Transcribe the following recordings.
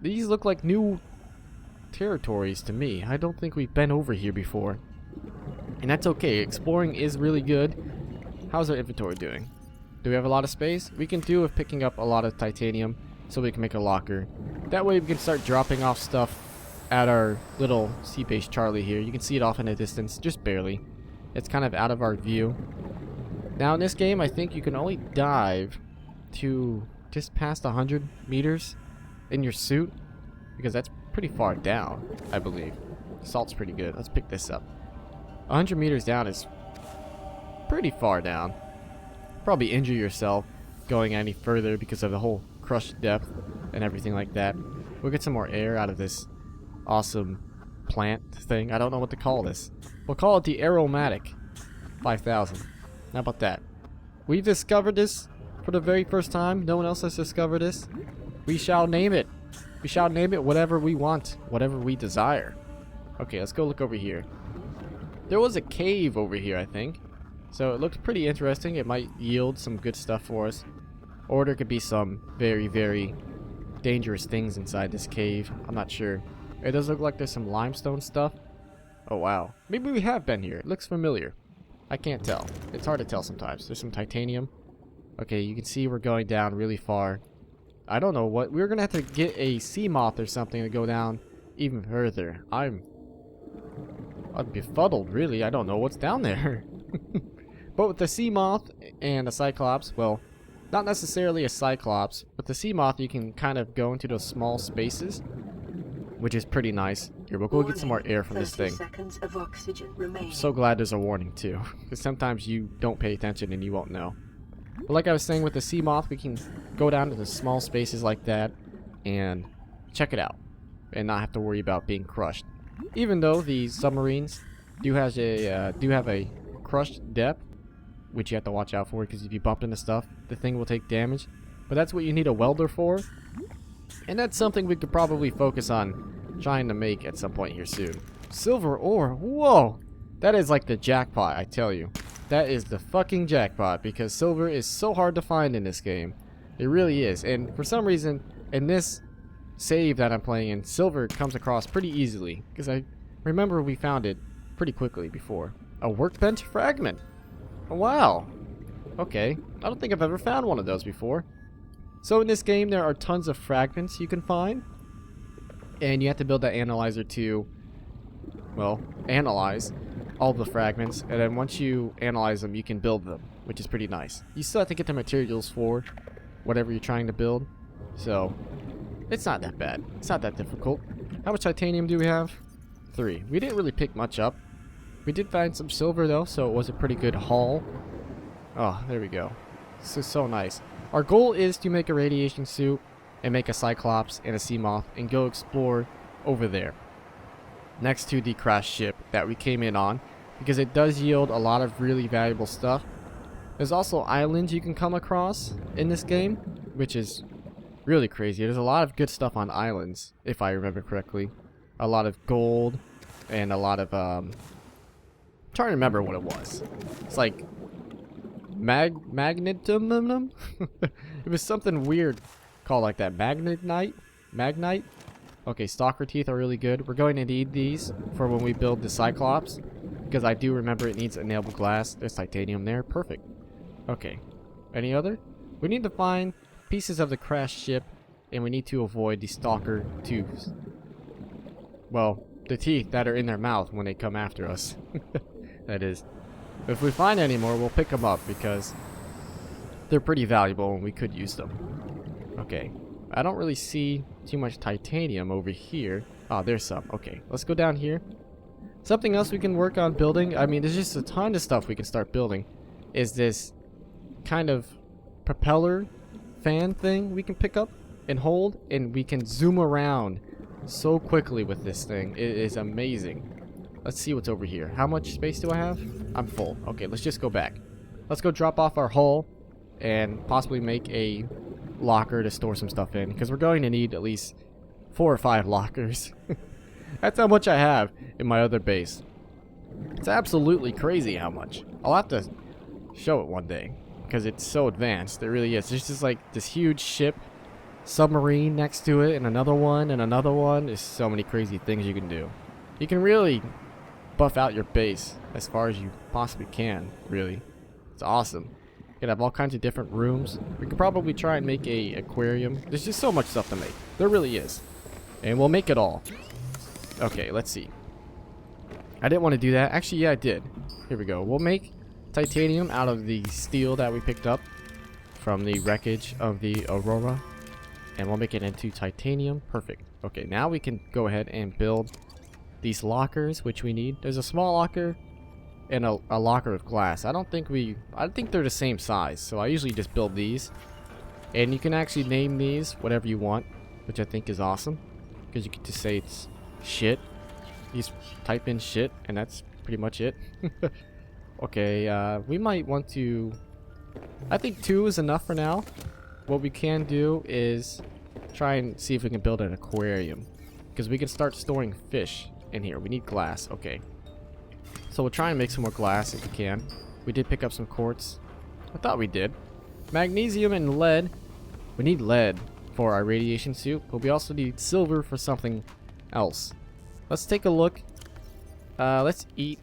These look like new territories to me. I don't think we've been over here before. And that's okay. Exploring is really good. How's our inventory doing? Do we have a lot of space? We can do with picking up a lot of titanium so we can make a locker. That way we can start dropping off stuff at our little sea base Charlie here. You can see it off in the distance, just barely. It's kind of out of our view. Now in this game, I think you can only dive to just past 100 meters in your suit, because that's pretty far down, I believe. Salt's pretty good. Let's pick this up. 100 meters down is pretty far down. Probably injure yourself going any further because of the whole crushed depth and everything like that. We'll get some more air out of this awesome plant thing. I don't know what to call this. We'll call it the Aromatic 5000. How about that? We've discovered this for the very first time. No one else has discovered this. We shall name it. We shall name it whatever we want, whatever we desire. Okay, let's go look over here. There was a cave over here, I think. So it looks pretty interesting. It might yield some good stuff for us. Or there could be some very, very dangerous things inside this cave. I'm not sure. It does look like there's some limestone stuff. Oh, wow. Maybe we have been here. It looks familiar. I can't tell. It's hard to tell sometimes. There's some titanium. Okay, you can see we're going down really far. I don't know what. We're going to have to get a sea moth or something to go down even further. I'm befuddled, really. I don't know what's down there. But with the sea moth and a cyclops, well, not necessarily a cyclops. With the sea moth, you can kind of go into those small spaces, which is pretty nice. Here, we'll go get some more air from this thing. I'm so glad there's a warning, too. Because sometimes you don't pay attention and you won't know. But like I was saying, with the sea moth, we can go down to the small spaces like that and check it out. And not have to worry about being crushed. Even though these submarines do have a crushed depth, which you have to watch out for, because if you bump into stuff, the thing will take damage. But that's what you need a welder for. And that's something we could probably focus on trying to make at some point here soon. Silver ore. Whoa! That is like the jackpot, I tell you. That is the fucking jackpot, because silver is so hard to find in this game. It really is. And for some reason, in this save that I'm playing in, silver comes across pretty easily, because I remember we found it pretty quickly before. A workbench fragment. Oh, wow. Okay. I don't think I've ever found one of those before. So in this game, there are tons of fragments you can find. And you have to build that analyzer to, well, analyze all the fragments. And then once you analyze them, you can build them, which is pretty nice. You still have to get the materials for whatever you're trying to build. So it's not that bad. It's not that difficult. How much titanium do we have? 3. We didn't really pick much up. We did find some silver though, so it was a pretty good haul. Oh, there we go. This is so nice. Our goal is to make a radiation suit and make a cyclops and a sea moth and go explore over there next to the crashed ship that we came in on, because it does yield a lot of really valuable stuff. There's also islands you can come across in this game, which is really crazy. There's a lot of good stuff on islands, if I remember correctly. A lot of gold and a lot of I'm trying to remember what it was. It's like magnetum. It was something weird called like that. Magnite. Okay, stalker teeth are really good. We're going to need these for when we build the cyclops, because I do remember it needs enable glass. There's titanium there. Perfect. Okay. Any other? We need to find pieces of the crashed ship, and we need to avoid the stalker tooths. Well, the teeth that are in their mouth when they come after us. That is. But if we find any more, we'll pick them up, because they're pretty valuable and we could use them. Okay. I don't really see too much titanium over here. Oh, there's some. Okay, let's go down here. Something else we can work on building, I mean, there's just a ton of stuff we can start building, is this kind of propeller fan thing we can pick up and hold, and we can zoom around so quickly with this thing. It is amazing. Let's see what's over here. How much space do I have? I'm full. Okay, let's just go back. Let's go drop off our hull and possibly make a locker to store some stuff in, because we're going to need at least 4 or 5 lockers. That's how much I have in my other base. It's absolutely crazy how much. I'll have to show it one day, because it's so advanced. It really is. There's just like this huge ship submarine next to it, and another one, and another one. There's so many crazy things you can do. You can really buff out your base as far as you possibly can, really. It's awesome. You can have all kinds of different rooms. We could probably try and make a aquarium. There's just so much stuff to make. There really is. And we'll make it all. Okay, let's see. I didn't want to do that. Actually, yeah, I did. Here we go. We'll make titanium out of the steel that we picked up from the wreckage of the Aurora. And we'll make it into titanium. Perfect. Okay, now we can go ahead and build these lockers, which we need. There's a small locker and a locker of glass. I think they're the same size, so I usually just build these. And you can actually name these whatever you want, which I think is awesome, because you can just say it's shit. You just type in shit, and that's pretty much it. Okay, we might want to... I think 2 is enough for now. What we can do is try and see if we can build an aquarium, because we can start storing fish in here. We need glass. Okay. So we'll try and make some more glass if we can. We did pick up some quartz. I thought we did. Magnesium and lead. We need lead for our radiation suit, but we also need silver for something else. Let's take a look. Let's eat.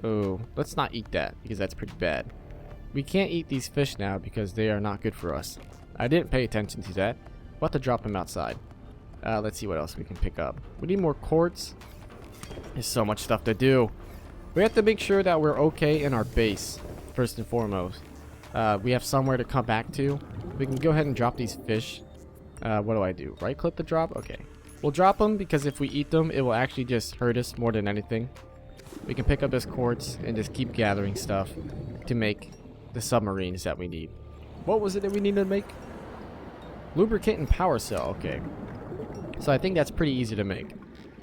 Oh, let's not eat that, because that's pretty bad. We can't eat these fish now because they are not good for us. I didn't pay attention to that. We'll have to drop them outside. Let's see what else we can pick up. We need more quartz. There's so much stuff to do. We have to make sure that we're okay in our base, first and foremost. We have somewhere to come back to. We can go ahead and drop these fish. What do? Right click to drop? Okay. We'll drop them because if we eat them, it will actually just hurt us more than anything. We can pick up this quartz and just keep gathering stuff to make the submarines that we need. What was it that we needed to make? Lubricant and power cell. Okay. So I think that's pretty easy to make.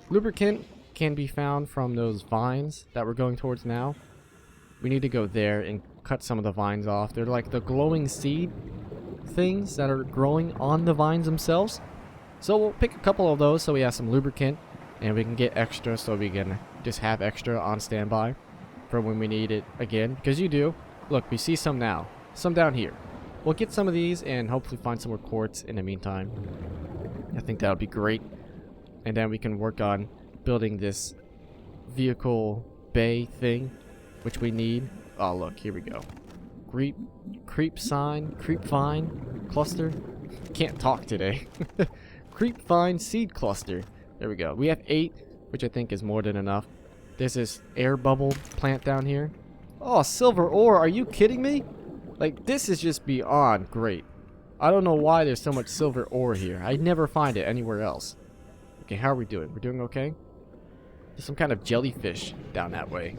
Lubricant can be found from those vines that we're going towards now. We need to go there and cut some of the vines off. They're like the glowing seed things that are growing on the vines themselves. So we'll pick a couple of those so we have some lubricant, and we can get extra so we can just have extra on standby for when we need it again. Because you do. Look, we see some now. Some down here. We'll get some of these and hopefully find some more quartz in the meantime. I think that would be great. And then we can work on building this vehicle bay thing, which we need. Oh, look, here we go. Creep vine cluster. Can't talk today. Creep vine seed cluster. There we go. We have 8, which I think is more than enough. There's this air bubble plant down here. Oh, silver ore. Are you kidding me? Like, this is just beyond great. I don't know why there's so much silver ore here. I never find it anywhere else. Okay, how are we doing? We're doing okay? There's some kind of jellyfish down that way,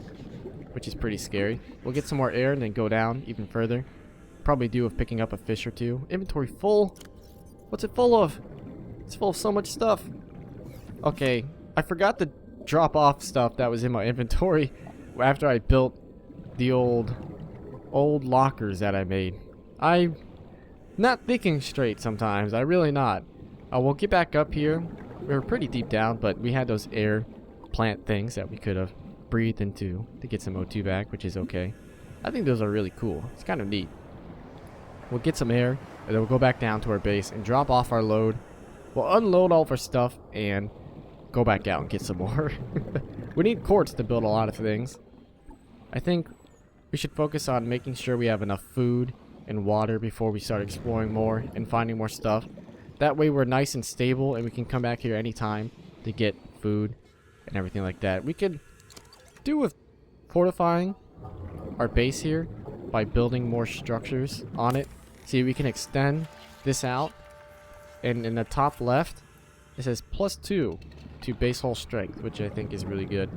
which is pretty scary. We'll get some more air and then go down even further. Probably do with picking up a fish or 2. Inventory full. What's it full of? It's full of so much stuff. Okay, I forgot to drop off stuff that was in my inventory after I built the old lockers that I made. I'm not thinking straight sometimes. I really not. We'll get back up here. We were pretty deep down, but we had those air plant things that we could have breathed into to get some O2 back, which is okay. I think those are really cool. It's kind of neat. We'll get some air, and then we'll go back down to our base and drop off our load. We'll unload all of our stuff and go back out and get some more. We need quartz to build a lot of things. I think we should focus on making sure we have enough food and water before we start exploring more and finding more stuff. That way we're nice and stable and we can come back here anytime to get food and everything like that. We could do with fortifying our base here by building more structures on it. See, we can extend this out, and in the top left it says +2 to base hull strength, which I think is really good.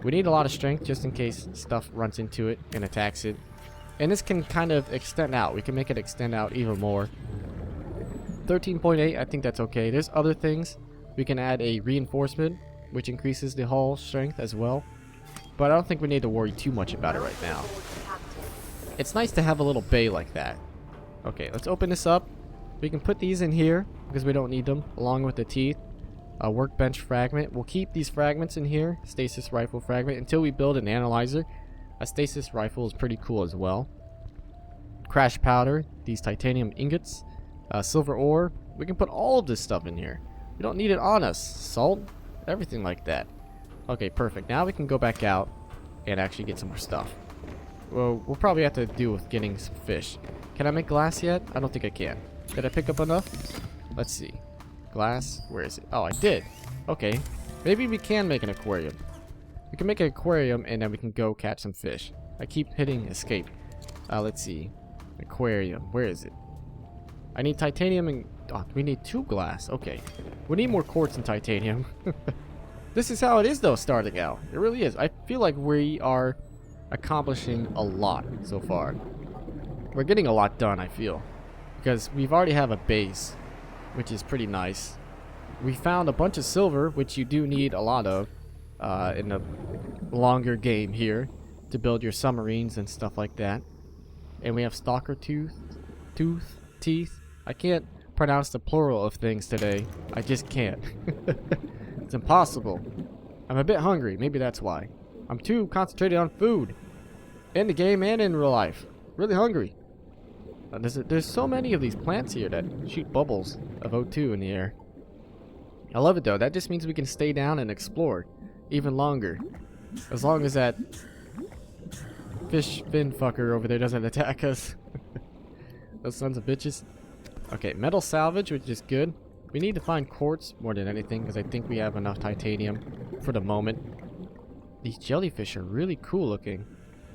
We need a lot of strength just in case stuff runs into it and attacks it. And this can kind of extend out. We can make it extend out even more. 13.8, I think that's okay. There's other things. We can add a reinforcement, which increases the hull strength as well. But I don't think we need to worry too much about it right now. It's nice to have a little bay like that. Okay, let's open this up. We can put these in here because we don't need them, along with the teeth. A workbench fragment. We'll keep these fragments in here. Stasis rifle fragment until we build an analyzer. A stasis rifle is pretty cool as well. Crash powder. These titanium ingots. Silver ore. We can put all of this stuff in here. We don't need it on us. Salt, everything like that. Okay, perfect. Now we can go back out and actually get some more stuff. Well, we'll probably have to deal with getting some fish. Can I make glass yet? I don't think I can. Did I pick up enough? Let's see. Glass, where is it? Oh, I did. Okay, maybe we can make an aquarium. We can make an aquarium and then we can go catch some fish. I keep hitting escape. Let's see. Aquarium, where is it? I need titanium and... Oh, we need 2 glass. Okay. We need more quartz and titanium. This is how it is though, starting out. It really is. I feel like we are accomplishing a lot so far. We're getting a lot done, I feel. Because we've already have a base, which is pretty nice. We found a bunch of silver, which you do need a lot of in a longer game here to build your submarines and stuff like that. And we have stalker teeth. I can't pronounce the plural of things today. I just can't. It's impossible. I'm a bit hungry. Maybe that's why. I'm too concentrated on food. In the game and in real life. Really hungry. There's so many of these plants here that shoot bubbles of O2 in the air. I love it though. That just means we can stay down and explore even longer. As long as that fish fin fucker over there doesn't attack us. Those sons of bitches. Okay, metal salvage, which is good. We need to find quartz more than anything because I think we have enough titanium for the moment. These jellyfish are really cool looking.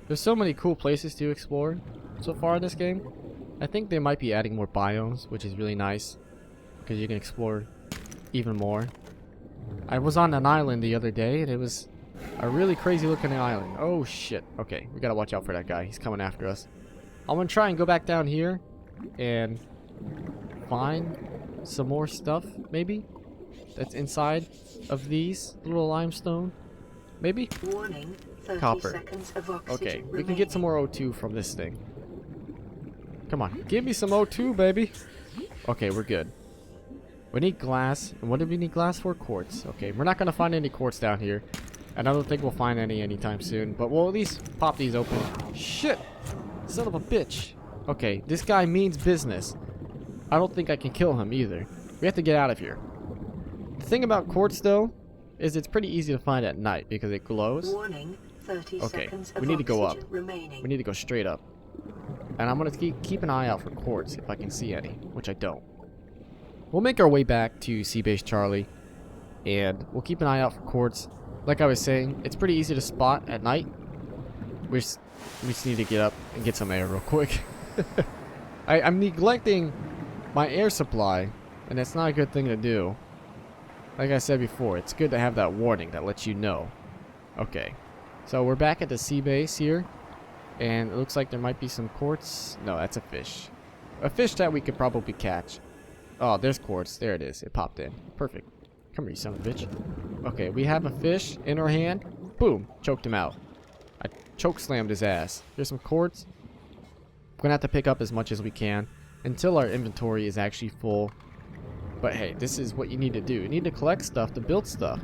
There's so many cool places to explore so far in this game. I think they might be adding more biomes, which is really nice because you can explore even more. I was on an island the other day and it was a really crazy looking island. Oh shit. Okay, we gotta watch out for that guy. He's coming after us. I'm gonna try and go back down here and find some more stuff, maybe, that's inside of these little limestone. Maybe? Warning, 30 copper. Seconds of oxygen Okay, we remaining. can get some more O2 from this thing. Come on, give me some O2, baby. Okay, we're good. We need glass. And what do we need glass for? Quartz. Okay, we're not going to find any quartz down here. And I don't think we'll find any anytime soon. But we'll at least pop these open. Shit! Son of a bitch. Okay, this guy means business. I don't think I can kill him either. We have to get out of here. The thing about quartz, though, is it's pretty easy to find at night because it glows. Warning, 30 Okay, seconds we of need to go up. oxygen remaining. We need to go straight up. And I'm going to keep an eye out for quartz if I can see any, which I don't. We'll make our way back to Sea Base Charlie, and we'll keep an eye out for quartz. Like I was saying, it's pretty easy to spot at night. We just need to get up and get some air real quick. I'm neglecting my air supply, and that's not a good thing to do. Like I said before, it's good to have that warning that lets you know. Okay, so we're back at the sea base here, and it looks like there might be some quartz. No, that's a fish. A fish that we could probably catch. Oh, there's quartz. There it is. It popped in. Perfect. Come here, you son of a bitch. Okay, we have a fish in our hand. Boom. Choked him out. I choke slammed his ass. Here's some quartz. We're going to have to pick up as much as we can until our inventory is actually full. But hey, this is what you need to do. You need to collect stuff to build stuff.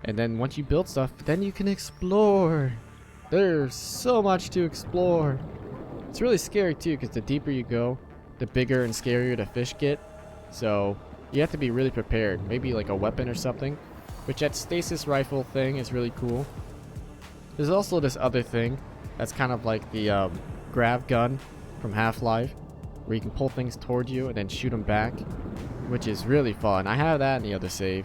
And then once you build stuff, then you can explore. There's so much to explore. It's really scary too, because the deeper you go, the bigger and scarier the fish get. So you have to be really prepared. Maybe like a weapon or something. Which that stasis rifle thing is really cool. There's also this other thing that's kind of like the grav gun from Half-Life, where you can pull things toward you and then shoot them back, which is really fun. I have that in the other save,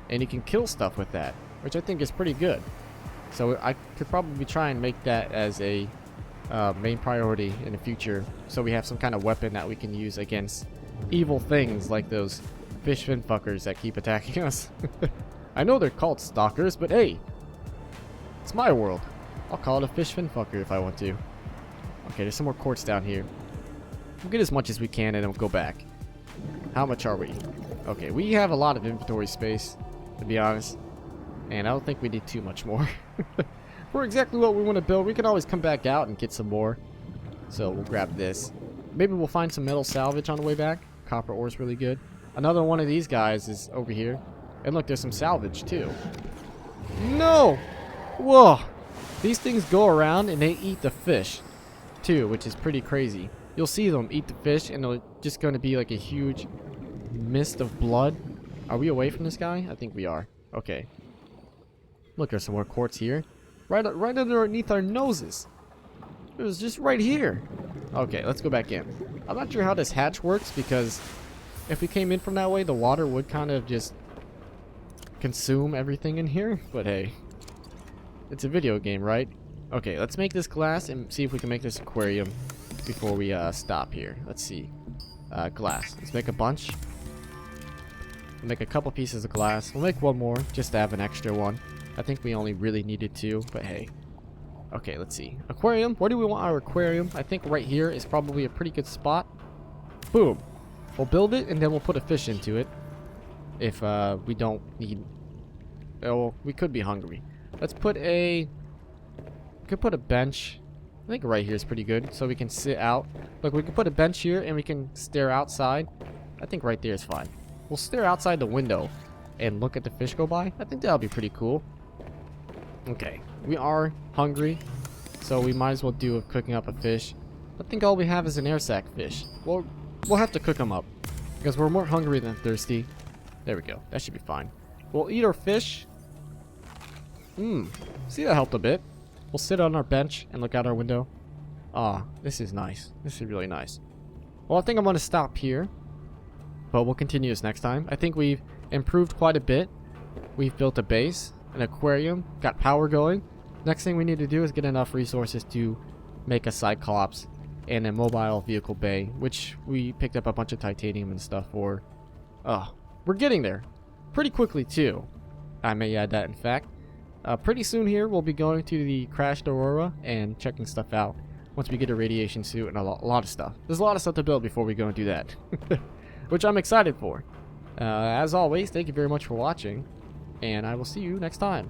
and you can kill stuff with that, which I think is pretty good. So I could probably try and make that as a main priority in the future, so we have some kind of weapon that we can use against evil things like those fish fin fuckers that keep attacking us. I know they're called stalkers, but hey, it's my world. I'll call it a fish fin fucker if I want to. Okay, there's some more quartz down here. We'll get as much as we can and then we'll go back. How much are we? Okay, we have a lot of inventory space, to be honest. And I don't think we need too much more. For exactly what we want to build, we can always come back out and get some more. So we'll grab this. Maybe we'll find some metal salvage on the way back. Copper ore is really good. Another one of these guys is over here. And look, there's some salvage too. No! Whoa! These things go around and they eat the fish too, which is pretty crazy. You'll see them eat the fish and they're just going to be like a huge mist of blood. Are we away from this guy? I think we are. Okay. Look, there's some more quartz here. Right underneath our noses. It was just right here. Okay, let's go back in. I'm not sure how this hatch works because if we came in from that way, the water would kind of just consume everything in here. But hey, it's a video game, right? Okay, let's make this glass and see if we can make this aquarium before we stop here. Let's see. Glass. Let's make a bunch. We'll make a couple pieces of glass. We'll make one more just to have an extra one. I think we only really needed 2, but hey. Okay, let's see. Aquarium. Where do we want our aquarium? I think right here is probably a pretty good spot. Boom. We'll build it and then we'll put a fish into it. If we don't need... Oh, we could be hungry. Let's put a... We could put a bench. I think right here is pretty good, so we can sit out. Look, we can put a bench here and we can stare outside. I think right there is fine. We'll stare outside the window and look at the fish go by. I think that'll be pretty cool. Okay, we are hungry, so we might as well do cooking up a fish. I think all we have is an air sac fish. Well, we'll have to cook them up because we're more hungry than thirsty. There we go. That should be fine. We'll eat our fish. See, that helped a bit. We'll sit on our bench and look out our window. Ah, this is nice. This is really nice. Well, I think I'm going to stop here, but we'll continue this next time. I think we've improved quite a bit. We've built a base, an aquarium, got power going. Next thing we need to do is get enough resources to make a Cyclops and a mobile vehicle bay, which we picked up a bunch of titanium and stuff for. Oh, we're getting there. Pretty quickly, too. I may add that, in fact. Pretty soon here, we'll be going to the crashed Aurora and checking stuff out once we get a radiation suit and a lot of stuff. There's a lot of stuff to build before we go and do that, which I'm excited for. As always, thank you very much for watching, and I will see you next time.